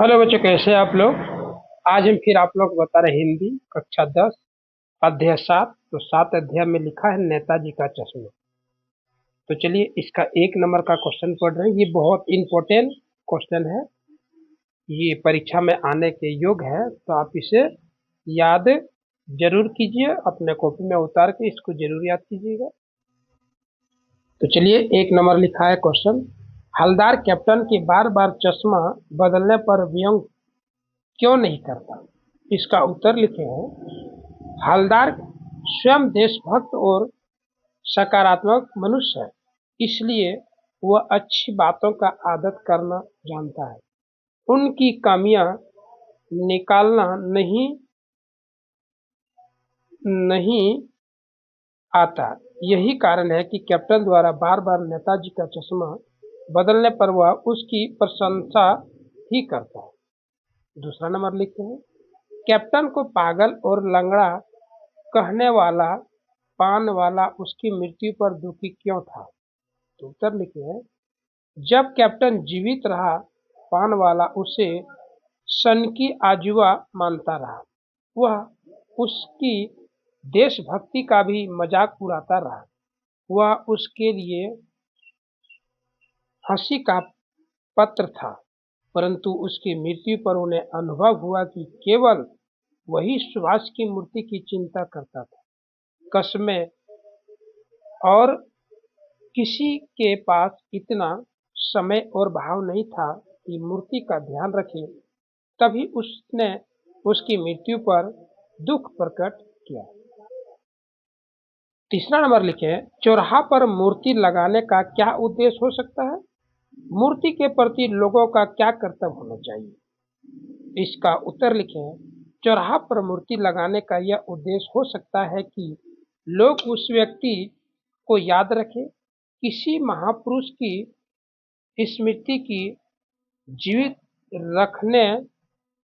Hello बच्चों, कैसे हैं आप लोग। आज हम फिर आप लोग को बता रहे हैं हिंदी कक्षा 10 अध्याय 7। तो 7 अध्याय में लिखा है नेताजी का चश्मा। तो चलिए इसका 1 नंबर का क्वेश्चन पढ़ रहे हैं। ये बहुत इंपॉर्टेंट क्वेश्चन है, ये परीक्षा में आने के योग्य है, तो आप इसे याद जरूर कीजिए, अपने कॉपी में उतार के इसको जरूर याद कीजिएगा। तो चलिए 1 नंबर लिखा है क्वेश्चन, हलदार कैप्टन के बार बार चश्मा बदलने पर व्यंग क्यों नहीं करता। इसका उत्तर लिखे हैं, हलदार स्वयं देशभक्त और सकारात्मक मनुष्य है, इसलिए वह अच्छी बातों का आदत करना जानता है, उनकी कमियां निकालना नहीं नहीं आता। यही कारण है कि कैप्टन द्वारा बार बार नेताजी का चश्मा बदलने पर वह उसकी प्रशंसा ही करता है। 2 नंबर लिखते हैं, कैप्टन को पागल और लंगड़ा कहने वाला पान वाला उसकी मृत्यु पर दुखी क्यों था। तो उत्तर लिखे हैं, जब कैप्टन जीवित रहा पान वाला उसे सन की आजुआ मानता रहा, वह उसकी देशभक्ति का भी मजाक उड़ाता रहा, वह उसके लिए हंसी का पत्र था, परंतु उसकी मृत्यु पर उन्हें अनुभव हुआ कि केवल वही सुभाष की मूर्ति की चिंता करता था। कसमें और किसी के पास इतना समय और भाव नहीं था कि मूर्ति का ध्यान रखे, तभी उसने उसकी मृत्यु पर दुख प्रकट किया। 3 नंबर लिखे, चौराहा पर मूर्ति लगाने का क्या उद्देश्य हो सकता है। मूर्ति के प्रति लोगों का क्या कर्तव्य होना चाहिए। इसका उत्तर लिखे, चौराहा पर मूर्ति लगाने का यह उद्देश्य हो सकता है कि लोग उस व्यक्ति को याद रखें। किसी महापुरुष की स्मृति की जीवित रखने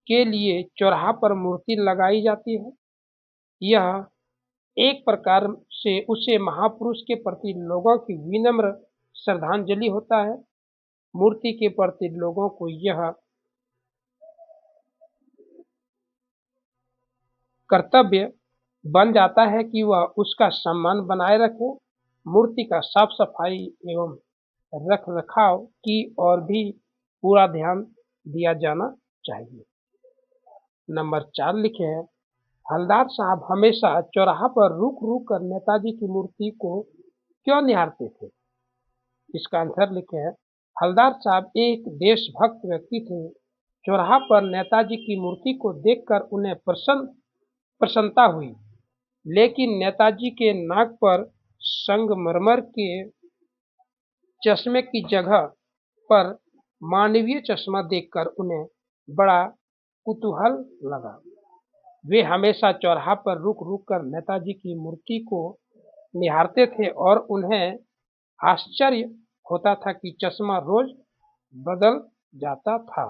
के लिए चौराहा पर मूर्ति लगाई जाती है। यह एक प्रकार से उसे महापुरुष के प्रति लोगों की विनम्र श्रद्धांजलि होता है। मूर्ति के प्रति लोगों को यह कर्तव्य बन जाता है कि वह उसका सम्मान बनाए रखें। मूर्ति का साफ सफाई एवं रख रखाव की और भी पूरा ध्यान दिया जाना चाहिए। नंबर 4 लिखे हैं, हलदार साहब हमेशा चौराहा पर रुक रुक कर नेताजी की मूर्ति को क्यों निहारते थे। इसका आंसर लिखे हैं, हलदार साहब एक देशभक्त व्यक्ति थे। चौराहा पर नेताजी की मूर्ति को देखकर उन्हें प्रसन्नता हुई, लेकिन नेताजी के नाक पर संगमरमर के चश्मे की जगह पर मानवीय चश्मा देखकर उन्हें बड़ा कुतूहल लगा। वे हमेशा चौराहा पर रुक रुक कर नेताजी की मूर्ति को निहारते थे और उन्हें आश्चर्य होता था कि चश्मा रोज बदल जाता था।